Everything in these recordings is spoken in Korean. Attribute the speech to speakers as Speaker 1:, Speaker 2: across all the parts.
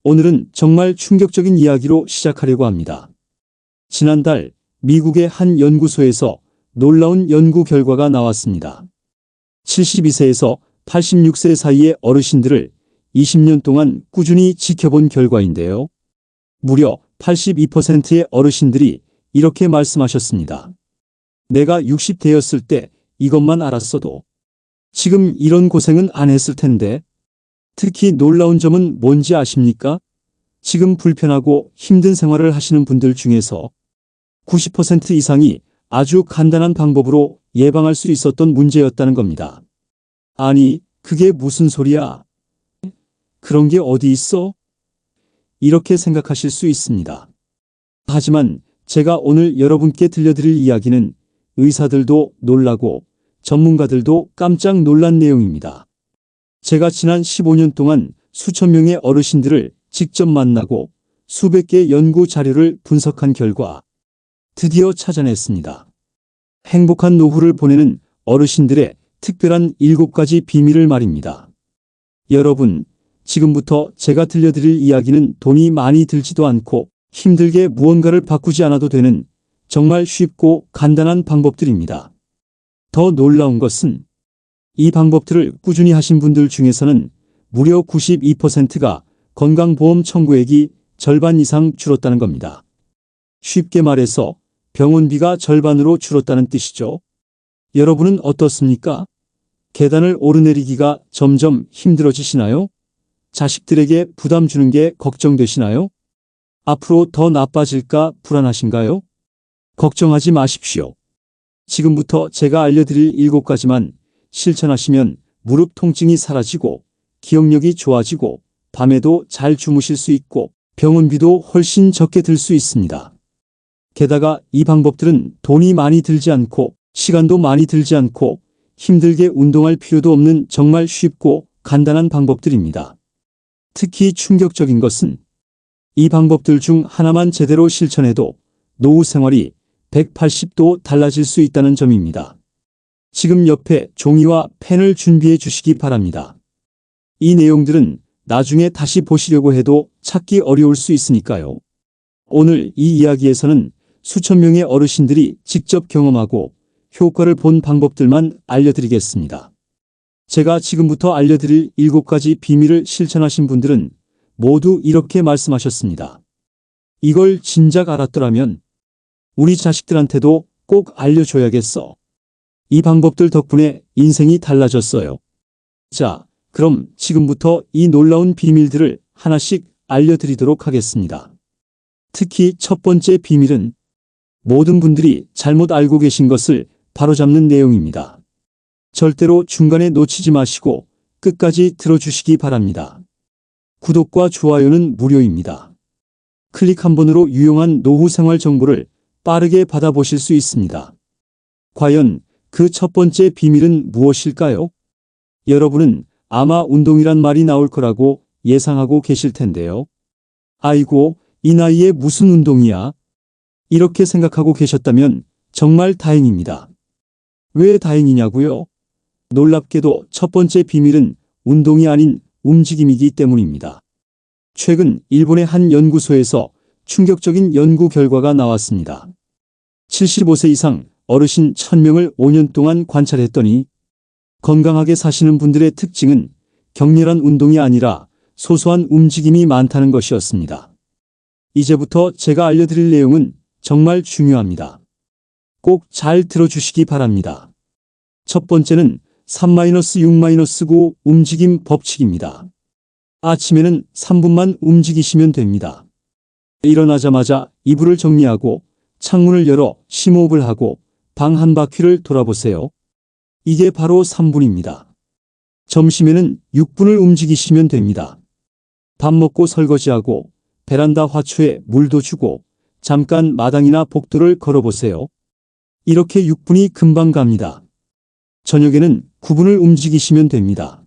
Speaker 1: 오늘은 정말 충격적인 이야기로 시작하려고 합니다. 지난달 미국의 한 연구소에서 놀라운 연구 결과가 나왔습니다. 72세에서 86세 사이의 어르신들을 20년 동안 꾸준히 지켜본 결과인데요. 무려 82%의 어르신들이 이렇게 말씀하셨습니다. 내가 60대였을 때 이것만 알았어도 지금 이런 고생은 안 했을 텐데. 특히 놀라운 점은 뭔지 아십니까? 지금 불편하고 힘든 생활을 하시는 분들 중에서 90% 이상이 아주 간단한 방법으로 예방할 수 있었던 문제였다는 겁니다. 아니, 그게 무슨 소리야? 그런 게 어디 있어? 이렇게 생각하실 수 있습니다. 하지만 제가 오늘 여러분께 들려드릴 이야기는 의사들도 놀라고 전문가들도 깜짝 놀란 내용입니다. 제가 지난 15년 동안 수천 명의 어르신들을 직접 만나고 수백 개의 연구 자료를 분석한 결과 드디어 찾아냈습니다. 행복한 노후를 보내는 어르신들의 특별한 7가지 비밀을 말입니다. 여러분, 지금부터 제가 들려드릴 이야기는 돈이 많이 들지도 않고 힘들게 무언가를 바꾸지 않아도 되는 정말 쉽고 간단한 방법들입니다. 더 놀라운 것은 이 방법들을 꾸준히 하신 분들 중에서는 무려 92%가 건강보험 청구액이 절반 이상 줄었다는 겁니다. 쉽게 말해서 병원비가 절반으로 줄었다는 뜻이죠. 여러분은 어떻습니까? 계단을 오르내리기가 점점 힘들어지시나요? 자식들에게 부담 주는 게 걱정되시나요? 앞으로 더 나빠질까 불안하신가요? 걱정하지 마십시오. 지금부터 제가 알려드릴 7가지만 실천하시면 무릎 통증이 사라지고 기억력이 좋아지고 밤에도 잘 주무실 수 있고 병원비도 훨씬 적게 들 수 있습니다. 게다가 이 방법들은 돈이 많이 들지 않고 시간도 많이 들지 않고 힘들게 운동할 필요도 없는 정말 쉽고 간단한 방법들입니다. 특히 충격적인 것은 이 방법들 중 하나만 제대로 실천해도 노후 생활이 180도 달라질 수 있다는 점입니다. 지금 옆에 종이와 펜을 준비해 주시기 바랍니다. 이 내용들은 나중에 다시 보시려고 해도 찾기 어려울 수 있으니까요. 오늘 이 이야기에서는 수천 명의 어르신들이 직접 경험하고 효과를 본 방법들만 알려드리겠습니다. 제가 지금부터 알려드릴 7가지 비밀을 실천하신 분들은 모두 이렇게 말씀하셨습니다. 이걸 진작 알았더라면 우리 자식들한테도 꼭 알려줘야겠어. 이 방법들 덕분에 인생이 달라졌어요. 자, 그럼 지금부터 이 놀라운 비밀들을 하나씩 알려드리도록 하겠습니다. 특히 첫 번째 비밀은 모든 분들이 잘못 알고 계신 것을 바로잡는 내용입니다. 절대로 중간에 놓치지 마시고 끝까지 들어주시기 바랍니다. 구독과 좋아요는 무료입니다. 클릭 한 번으로 유용한 노후 생활 정보를 빠르게 받아보실 수 있습니다. 과연 그 첫 번째 비밀은 무엇일까요? 여러분은 아마 운동이란 말이 나올 거라고 예상하고 계실 텐데요. 아이고, 이 나이에 무슨 운동이야? 이렇게 생각하고 계셨다면 정말 다행입니다. 왜 다행이냐고요? 놀랍게도 첫 번째 비밀은 운동이 아닌 움직임이기 때문입니다. 최근 일본의 한 연구소에서 충격적인 연구 결과가 나왔습니다. 75세 이상 어르신 1000명을 5년 동안 관찰했더니 건강하게 사시는 분들의 특징은 격렬한 운동이 아니라 소소한 움직임이 많다는 것이었습니다. 이제부터 제가 알려드릴 내용은 정말 중요합니다. 꼭 잘 들어주시기 바랍니다. 첫 번째는 3-6-9 움직임 법칙입니다. 아침에는 3분만 움직이시면 됩니다. 일어나자마자 이불을 정리하고 창문을 열어 심호흡을 하고 방 한 바퀴를 돌아보세요. 이게 바로 3분입니다. 점심에는 6분을 움직이시면 됩니다. 밥 먹고 설거지하고 베란다 화초에 물도 주고 잠깐 마당이나 복도를 걸어보세요. 이렇게 6분이 금방 갑니다. 저녁에는 9분을 움직이시면 됩니다.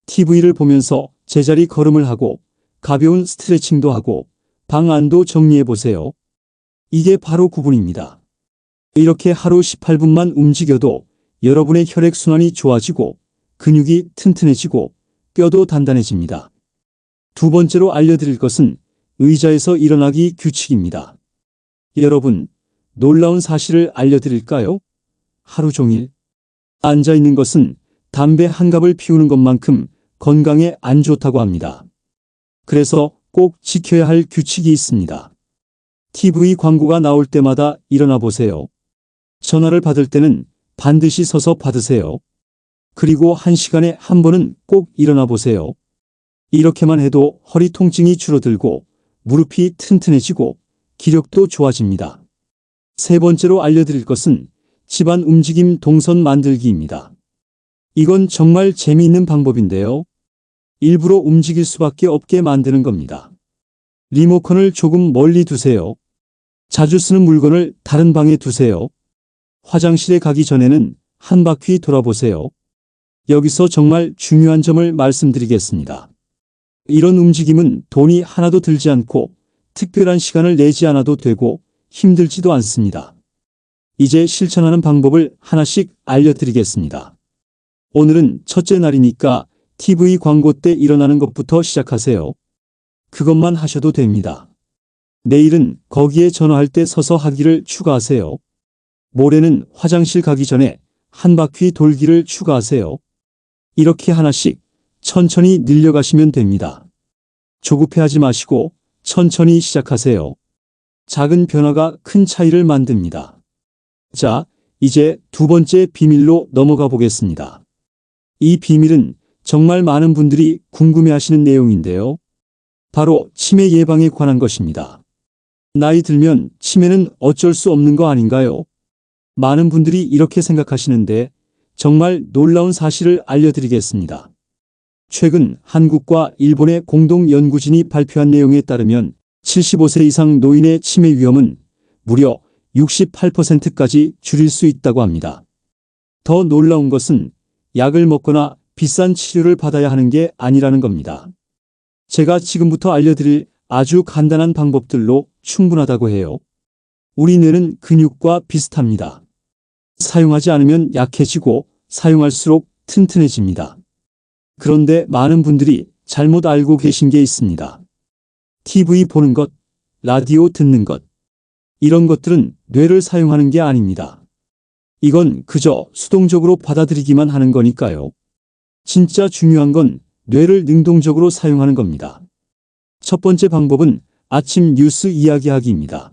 Speaker 1: TV를 보면서 제자리 걸음을 하고 가벼운 스트레칭도 하고 방 안도 정리해보세요. 이게 바로 9분입니다. 이렇게 하루 18분만 움직여도 여러분의 혈액순환이 좋아지고 근육이 튼튼해지고 뼈도 단단해집니다. 두 번째로 알려드릴 것은 의자에서 일어나기 규칙입니다. 여러분, 놀라운 사실을 알려드릴까요? 하루 종일 앉아 있는 것은 담배 한 갑을 피우는 것만큼 건강에 안 좋다고 합니다. 그래서 꼭 지켜야 할 규칙이 있습니다. TV 광고가 나올 때마다 일어나 보세요. 전화를 받을 때는 반드시 서서 받으세요. 그리고 1시간에 한 번은 꼭 일어나 보세요. 이렇게만 해도 허리 통증이 줄어들고 무릎이 튼튼해지고 기력도 좋아집니다. 세 번째로 알려드릴 것은 집안 움직임 동선 만들기입니다. 이건 정말 재미있는 방법인데요. 일부러 움직일 수밖에 없게 만드는 겁니다. 리모컨을 조금 멀리 두세요. 자주 쓰는 물건을 다른 방에 두세요. 화장실에 가기 전에는 한 바퀴 돌아보세요. 여기서 정말 중요한 점을 말씀드리겠습니다. 이런 움직임은 돈이 하나도 들지 않고 특별한 시간을 내지 않아도 되고 힘들지도 않습니다. 이제 실천하는 방법을 하나씩 알려드리겠습니다. 오늘은 첫째 날이니까 TV 광고 때 일어나는 것부터 시작하세요. 그것만 하셔도 됩니다. 내일은 거기에 전화할 때 서서 하기를 추가하세요. 모레는 화장실 가기 전에 한 바퀴 돌기를 추가하세요. 이렇게 하나씩 천천히 늘려가시면 됩니다. 조급해하지 마시고 천천히 시작하세요. 작은 변화가 큰 차이를 만듭니다. 자, 이제 두 번째 비밀로 넘어가 보겠습니다. 이 비밀은 정말 많은 분들이 궁금해하시는 내용인데요. 바로 치매 예방에 관한 것입니다. 나이 들면 치매는 어쩔 수 없는 거 아닌가요? 많은 분들이 이렇게 생각하시는데 정말 놀라운 사실을 알려드리겠습니다. 최근 한국과 일본의 공동 연구진이 발표한 내용에 따르면 75세 이상 노인의 치매 위험은 무려 68%까지 줄일 수 있다고 합니다. 더 놀라운 것은 약을 먹거나 비싼 치료를 받아야 하는 게 아니라는 겁니다. 제가 지금부터 알려드릴 아주 간단한 방법들로 충분하다고 해요. 우리 뇌는 근육과 비슷합니다. 사용하지 않으면 약해지고 사용할수록 튼튼해집니다. 그런데 많은 분들이 잘못 알고 계신 게 있습니다. TV 보는 것, 라디오 듣는 것, 이런 것들은 뇌를 사용하는 게 아닙니다. 이건 그저 수동적으로 받아들이기만 하는 거니까요. 진짜 중요한 건 뇌를 능동적으로 사용하는 겁니다. 첫 번째 방법은 아침 뉴스 이야기하기입니다.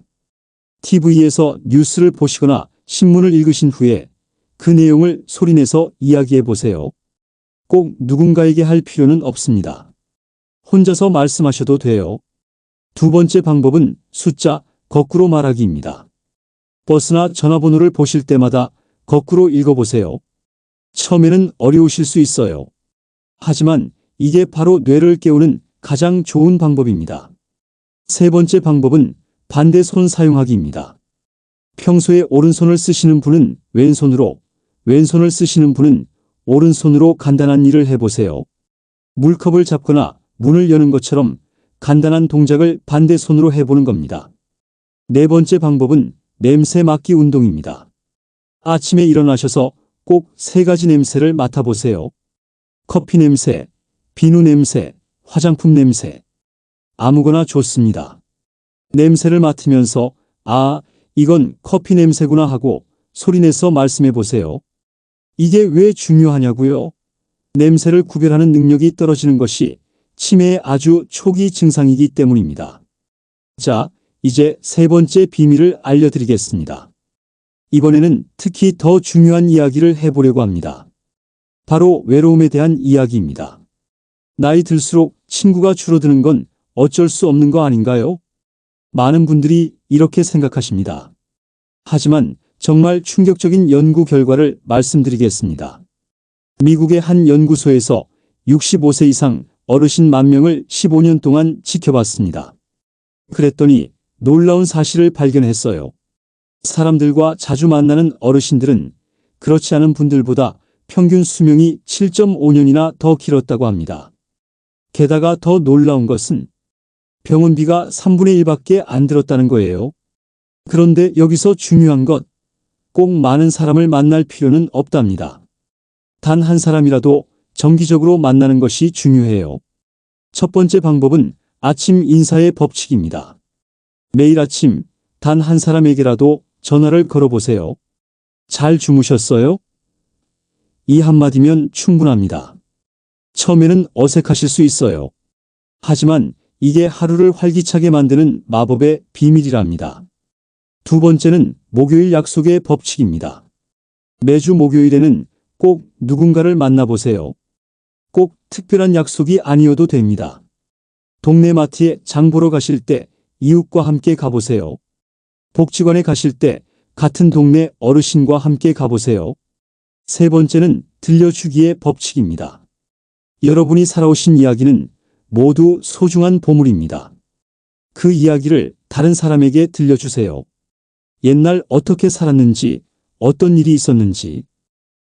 Speaker 1: TV에서 뉴스를 보시거나 신문을 읽으신 후에 그 내용을 소리내서 이야기해 보세요. 꼭 누군가에게 할 필요는 없습니다. 혼자서 말씀하셔도 돼요. 두 번째 방법은 숫자 거꾸로 말하기입니다. 버스나 전화번호를 보실 때마다 거꾸로 읽어보세요. 처음에는 어려우실 수 있어요. 하지만 이게 바로 뇌를 깨우는 가장 좋은 방법입니다. 세 번째 방법은 반대 손 사용하기입니다. 평소에 오른손을 쓰시는 분은 왼손으로, 왼손을 쓰시는 분은 오른손으로 간단한 일을 해보세요. 물컵을 잡거나 문을 여는 것처럼 간단한 동작을 반대 손으로 해보는 겁니다. 네 번째 방법은 냄새 맡기 운동입니다. 아침에 일어나셔서 꼭 3가지 냄새를 맡아보세요. 커피 냄새, 비누 냄새, 화장품 냄새. 아무거나 좋습니다. 냄새를 맡으면서 아, 이건 커피 냄새구나 하고 소리내서 말씀해 보세요. 이게 왜 중요하냐고요? 냄새를 구별하는 능력이 떨어지는 것이 치매의 아주 초기 증상이기 때문입니다. 자, 이제 세 번째 비밀을 알려드리겠습니다. 이번에는 특히 더 중요한 이야기를 해보려고 합니다. 바로 외로움에 대한 이야기입니다. 나이 들수록 친구가 줄어드는 건 어쩔 수 없는 거 아닌가요? 많은 분들이 이렇게 생각하십니다. 하지만 정말 충격적인 연구 결과를 말씀드리겠습니다. 미국의 한 연구소에서 65세 이상 어르신 10,000명을 15년 동안 지켜봤습니다. 그랬더니 놀라운 사실을 발견했어요. 사람들과 자주 만나는 어르신들은 그렇지 않은 분들보다 평균 수명이 7.5년이나 더 길었다고 합니다. 게다가 더 놀라운 것은 병원비가 3분의 1밖에 안 들었다는 거예요. 그런데 여기서 중요한 것, 꼭 많은 사람을 만날 필요는 없답니다. 단 한 사람이라도 정기적으로 만나는 것이 중요해요. 첫 번째 방법은 아침 인사의 법칙입니다. 매일 아침 단 한 사람에게라도 전화를 걸어보세요. 잘 주무셨어요? 이 한마디면 충분합니다. 처음에는 어색하실 수 있어요. 하지만 이게 하루를 활기차게 만드는 마법의 비밀이랍니다. 두 번째는 목요일 약속의 법칙입니다. 매주 목요일에는 꼭 누군가를 만나보세요. 꼭 특별한 약속이 아니어도 됩니다. 동네 마트에 장 보러 가실 때 이웃과 함께 가보세요. 복지관에 가실 때 같은 동네 어르신과 함께 가보세요. 세 번째는 들려주기의 법칙입니다. 여러분이 살아오신 이야기는 모두 소중한 보물입니다. 그 이야기를 다른 사람에게 들려주세요. 옛날 어떻게 살았는지, 어떤 일이 있었는지.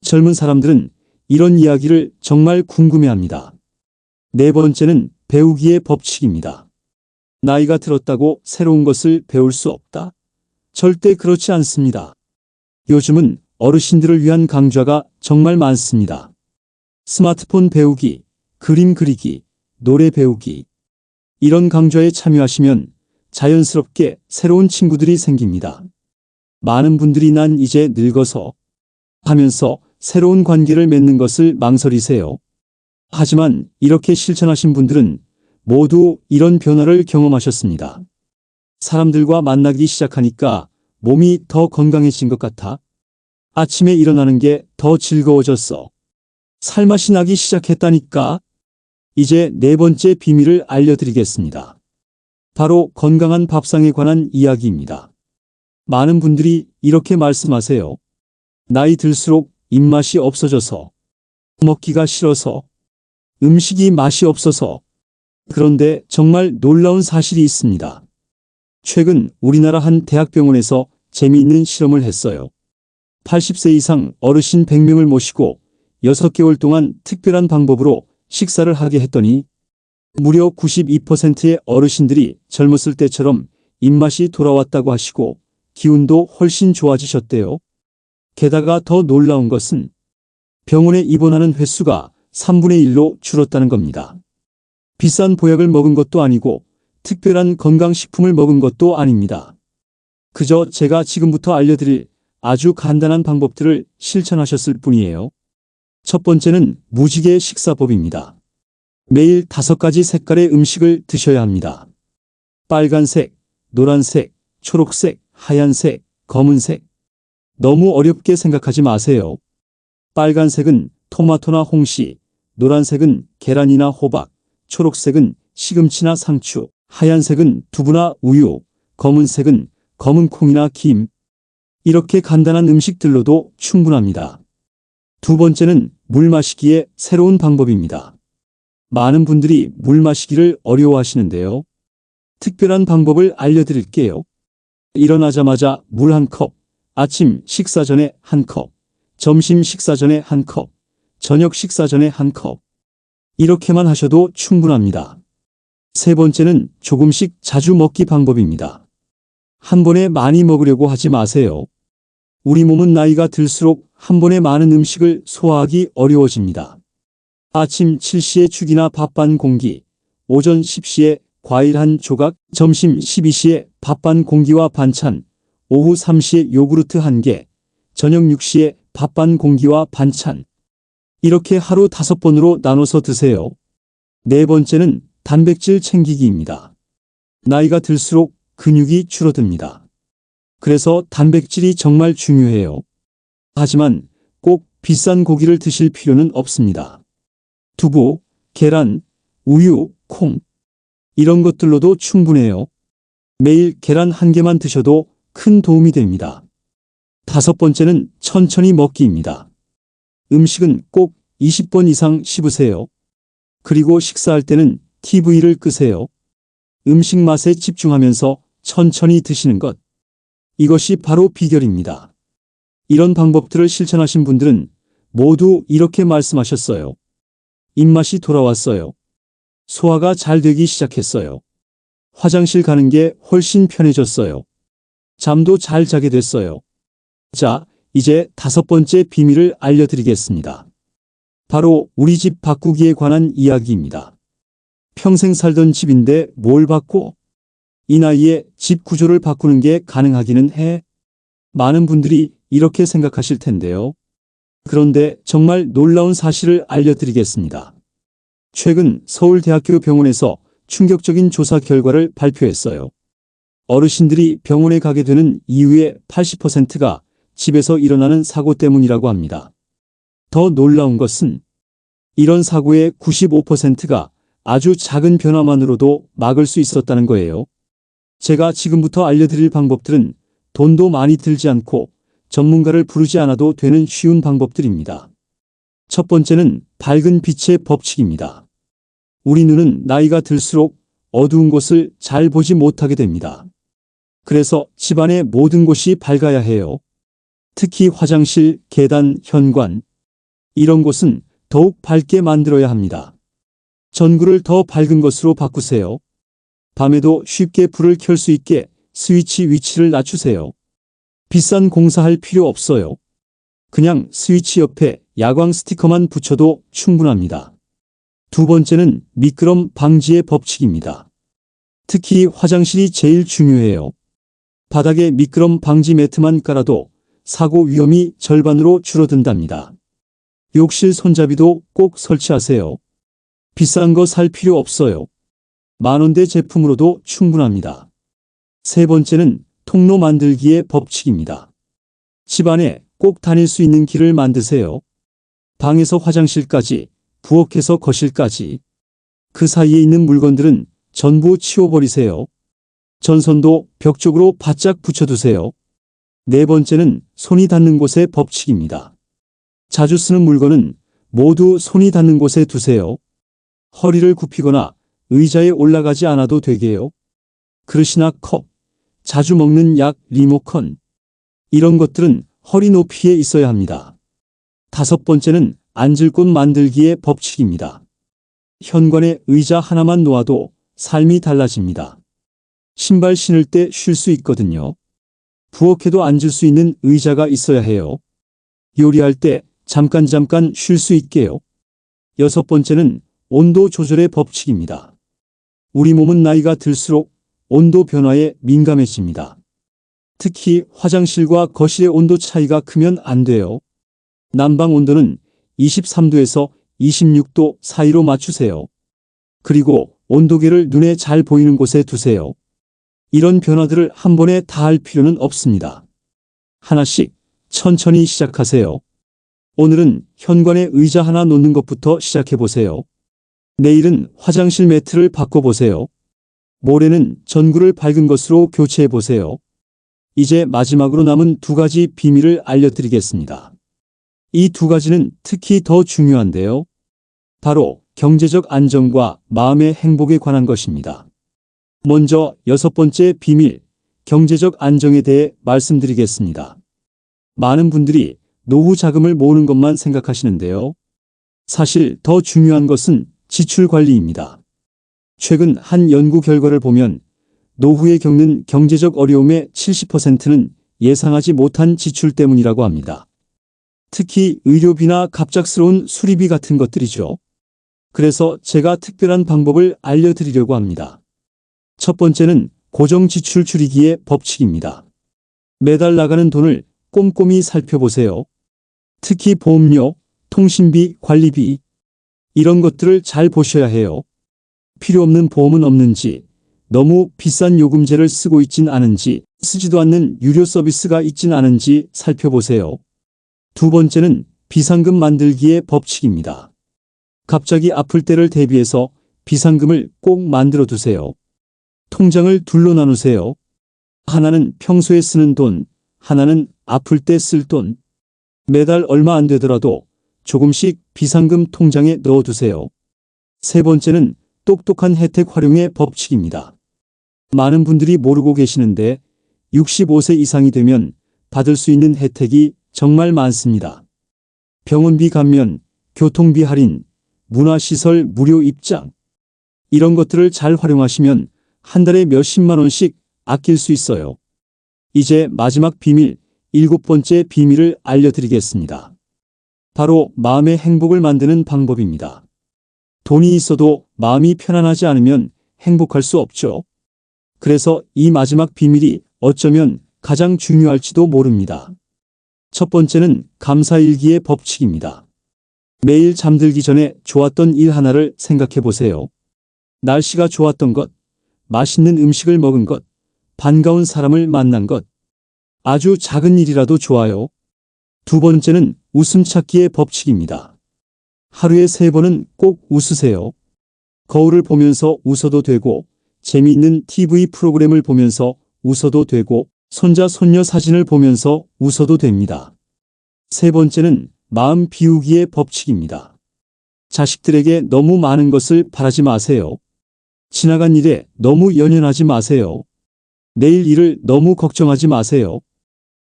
Speaker 1: 젊은 사람들은 이런 이야기를 정말 궁금해합니다. 네 번째는 배우기의 법칙입니다. 나이가 들었다고 새로운 것을 배울 수 없다? 절대 그렇지 않습니다. 요즘은 어르신들을 위한 강좌가 정말 많습니다. 스마트폰 배우기, 그림 그리기, 노래 배우기. 이런 강좌에 참여하시면 자연스럽게 새로운 친구들이 생깁니다. 많은 분들이 난 이제 늙어서 하면서 새로운 관계를 맺는 것을 망설이세요. 하지만 이렇게 실천하신 분들은 모두 이런 변화를 경험하셨습니다. 사람들과 만나기 시작하니까 몸이 더 건강해진 것 같아. 아침에 일어나는 게 더 즐거워졌어. 살맛이 나기 시작했다니까. 이제 네 번째 비밀을 알려드리겠습니다. 바로 건강한 밥상에 관한 이야기입니다. 많은 분들이 이렇게 말씀하세요. 나이 들수록 입맛이 없어져서, 먹기가 싫어서, 음식이 맛이 없어서. 그런데 정말 놀라운 사실이 있습니다. 최근 우리나라 한 대학병원에서 재미있는 실험을 했어요. 80세 이상 어르신 100명을 모시고 6개월 동안 특별한 방법으로 식사를 하게 했더니 무려 92%의 어르신들이 젊었을 때처럼 입맛이 돌아왔다고 하시고 기운도 훨씬 좋아지셨대요. 게다가 더 놀라운 것은 병원에 입원하는 횟수가 3분의 1로 줄었다는 겁니다. 비싼 보약을 먹은 것도 아니고 특별한 건강식품을 먹은 것도 아닙니다. 그저 제가 지금부터 알려드릴 아주 간단한 방법들을 실천하셨을 뿐이에요. 첫 번째는 무지개 식사법입니다. 매일 5가지 색깔의 음식을 드셔야 합니다. 빨간색, 노란색, 초록색, 하얀색, 검은색. 너무 어렵게 생각하지 마세요. 빨간색은 토마토나 홍시, 노란색은 계란이나 호박, 초록색은 시금치나 상추, 하얀색은 두부나 우유, 검은색은 검은 콩이나 김. 이렇게 간단한 음식들로도 충분합니다. 두 번째는 물 마시기의 새로운 방법입니다. 많은 분들이 물 마시기를 어려워하시는데요. 특별한 방법을 알려드릴게요. 일어나자마자 물 1컵, 아침 식사 전에 1컵, 점심 식사 전에 1컵, 저녁 식사 전에 1컵. 이렇게만 하셔도 충분합니다. 세 번째는 조금씩 자주 먹기 방법입니다. 한 번에 많이 먹으려고 하지 마세요. 우리 몸은 나이가 들수록 한 번에 많은 음식을 소화하기 어려워집니다. 아침 7시에 죽이나 밥 반 공기, 오전 10시에 과일 한 조각, 점심 12시에 밥 반 공기와 반찬, 오후 3시에 요구르트 1개, 저녁 6시에 밥 반 공기와 반찬. 이렇게 하루 5번으로 나눠서 드세요. 네 번째는 단백질 챙기기입니다. 나이가 들수록 근육이 줄어듭니다. 그래서 단백질이 정말 중요해요. 하지만 꼭 비싼 고기를 드실 필요는 없습니다. 두부, 계란, 우유, 콩. 이런 것들로도 충분해요. 매일 계란 1개만 드셔도 큰 도움이 됩니다. 다섯 번째는 천천히 먹기입니다. 음식은 꼭 20번 이상 씹으세요. 그리고 식사할 때는 TV를 끄세요. 음식 맛에 집중하면서 천천히 드시는 것. 이것이 바로 비결입니다. 이런 방법들을 실천하신 분들은 모두 이렇게 말씀하셨어요. 입맛이 돌아왔어요. 소화가 잘 되기 시작했어요. 화장실 가는 게 훨씬 편해졌어요. 잠도 잘 자게 됐어요. 자, 이제 5번째 비밀을 알려드리겠습니다. 바로 우리 집 바꾸기에 관한 이야기입니다. 평생 살던 집인데 뭘 바꿔? 이 나이에 집 구조를 바꾸는 게 가능하기는 해. 많은 분들이 이렇게 생각하실 텐데요. 그런데 정말 놀라운 사실을 알려드리겠습니다. 최근 서울대학교 병원에서 충격적인 조사 결과를 발표했어요. 어르신들이 병원에 가게 되는 이유의 80%가 집에서 일어나는 사고 때문이라고 합니다. 더 놀라운 것은 이런 사고의 95%가 아주 작은 변화만으로도 막을 수 있었다는 거예요. 제가 지금부터 알려드릴 방법들은 돈도 많이 들지 않고 전문가를 부르지 않아도 되는 쉬운 방법들입니다. 첫 번째는 밝은 빛의 법칙입니다. 우리 눈은 나이가 들수록 어두운 곳을 잘 보지 못하게 됩니다. 그래서 집안의 모든 곳이 밝아야 해요. 특히 화장실, 계단, 현관, 이런 곳은 더욱 밝게 만들어야 합니다. 전구를 더 밝은 것으로 바꾸세요. 밤에도 쉽게 불을 켤 수 있게 스위치 위치를 낮추세요. 비싼 공사할 필요 없어요. 그냥 스위치 옆에 야광 스티커만 붙여도 충분합니다. 두 번째는 미끄럼 방지의 법칙입니다. 특히 화장실이 제일 중요해요. 바닥에 미끄럼 방지 매트만 깔아도 사고 위험이 절반으로 줄어든답니다. 욕실 손잡이도 꼭 설치하세요. 비싼 거 살 필요 없어요. 만원대 제품으로도 충분합니다. 세 번째는 통로 만들기의 법칙입니다. 집안에 꼭 다닐 수 있는 길을 만드세요. 방에서 화장실까지, 부엌에서 거실까지. 그 사이에 있는 물건들은 전부 치워버리세요. 전선도 벽 쪽으로 바짝 붙여두세요. 네 번째는 손이 닿는 곳의 법칙입니다. 자주 쓰는 물건은 모두 손이 닿는 곳에 두세요. 허리를 굽히거나 의자에 올라가지 않아도 되게요. 그릇이나 컵, 자주 먹는 약, 리모컨, 이런 것들은 허리 높이에 있어야 합니다. 다섯 번째는 앉을 곳 만들기의 법칙입니다. 현관에 의자 하나만 놓아도 삶이 달라집니다. 신발 신을 때 쉴 수 있거든요. 부엌에도 앉을 수 있는 의자가 있어야 해요. 요리할 때 잠깐 쉴 수 있게요. 여섯 번째는 온도 조절의 법칙입니다. 우리 몸은 나이가 들수록 온도 변화에 민감해집니다. 특히 화장실과 거실의 온도 차이가 크면 안 돼요. 난방 온도는 23도에서 26도 사이로 맞추세요. 그리고 온도계를 눈에 잘 보이는 곳에 두세요. 이런 변화들을 한 번에 다 할 필요는 없습니다. 하나씩 천천히 시작하세요. 오늘은 현관에 의자 하나 놓는 것부터 시작해보세요. 내일은 화장실 매트를 바꿔보세요. 모레는 전구를 밝은 것으로 교체해보세요. 이제 마지막으로 남은 두 가지 비밀을 알려드리겠습니다. 이 두 가지는 특히 더 중요한데요. 바로 경제적 안정과 마음의 행복에 관한 것입니다. 먼저 여섯 번째 비밀, 경제적 안정에 대해 말씀드리겠습니다. 많은 분들이 노후 자금을 모으는 것만 생각하시는데요. 사실 더 중요한 것은 지출 관리입니다. 최근 한 연구 결과를 보면 노후에 겪는 경제적 어려움의 70%는 예상하지 못한 지출 때문이라고 합니다. 특히 의료비나 갑작스러운 수리비 같은 것들이죠. 그래서 제가 특별한 방법을 알려드리려고 합니다. 첫 번째는 고정 지출 줄이기의 법칙입니다. 매달 나가는 돈을 꼼꼼히 살펴보세요. 특히 보험료, 통신비, 관리비, 이런 것들을 잘 보셔야 해요. 필요 없는 보험은 없는지, 너무 비싼 요금제를 쓰고 있진 않은지, 쓰지도 않는 유료 서비스가 있진 않은지 살펴보세요. 두 번째는 비상금 만들기의 법칙입니다. 갑자기 아플 때를 대비해서 비상금을 꼭 만들어 두세요. 통장을 둘로 나누세요. 하나는 평소에 쓰는 돈, 하나는 아플 때 쓸 돈. 매달 얼마 안 되더라도 조금씩 비상금 통장에 넣어두세요. 세 번째는 똑똑한 혜택 활용의 법칙입니다. 많은 분들이 모르고 계시는데 65세 이상이 되면 받을 수 있는 혜택이 정말 많습니다. 병원비 감면, 교통비 할인, 문화시설 무료 입장. 이런 것들을 잘 활용하시면 한 달에 몇십만 원씩 아낄 수 있어요. 이제 마지막 비밀, 일곱 번째 비밀을 알려드리겠습니다. 바로 마음의 행복을 만드는 방법입니다. 돈이 있어도 마음이 편안하지 않으면 행복할 수 없죠. 그래서 이 마지막 비밀이 어쩌면 가장 중요할지도 모릅니다. 첫 번째는 감사일기의 법칙입니다. 매일 잠들기 전에 좋았던 일 하나를 생각해 보세요. 날씨가 좋았던 것, 맛있는 음식을 먹은 것, 반가운 사람을 만난 것. 아주 작은 일이라도 좋아요. 두 번째는 웃음 찾기의 법칙입니다. 하루에 3번은 꼭 웃으세요. 거울을 보면서 웃어도 되고, 재미있는 TV 프로그램을 보면서 웃어도 되고, 손자, 손녀 사진을 보면서 웃어도 됩니다. 세 번째는 마음 비우기의 법칙입니다. 자식들에게 너무 많은 것을 바라지 마세요. 지나간 일에 너무 연연하지 마세요. 내일 일을 너무 걱정하지 마세요.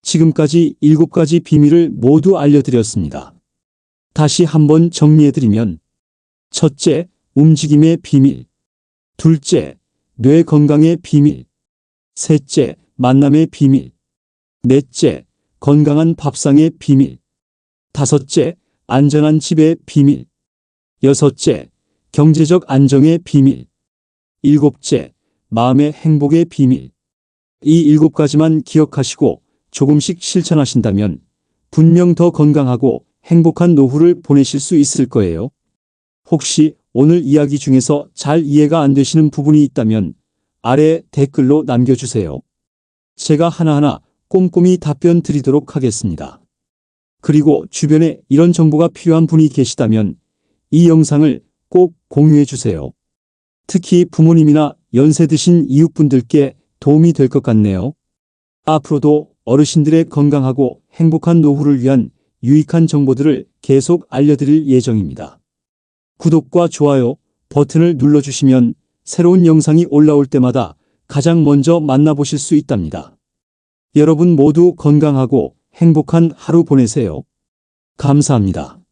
Speaker 1: 지금까지 7가지 비밀을 모두 알려드렸습니다. 다시 한번 정리해드리면, 첫째, 움직임의 비밀. 둘째, 뇌 건강의 비밀. 셋째, 만남의 비밀. 넷째, 건강한 밥상의 비밀. 다섯째, 안전한 집의 비밀. 여섯째, 경제적 안정의 비밀. 일곱째, 마음의 행복의 비밀. 이 7가지만 기억하시고 조금씩 실천하신다면 분명 더 건강하고 행복한 노후를 보내실 수 있을 거예요. 혹시 오늘 이야기 중에서 잘 이해가 안 되시는 부분이 있다면 아래 댓글로 남겨주세요. 제가 하나하나 꼼꼼히 답변 드리도록 하겠습니다. 그리고 주변에 이런 정보가 필요한 분이 계시다면 이 영상을 꼭 공유해 주세요. 특히 부모님이나 연세 드신 이웃분들께 도움이 될 것 같네요. 앞으로도 어르신들의 건강하고 행복한 노후를 위한 유익한 정보들을 계속 알려드릴 예정입니다. 구독과 좋아요 버튼을 눌러주시면 새로운 영상이 올라올 때마다 가장 먼저 만나보실 수 있답니다. 여러분 모두 건강하고 행복한 하루 보내세요. 감사합니다.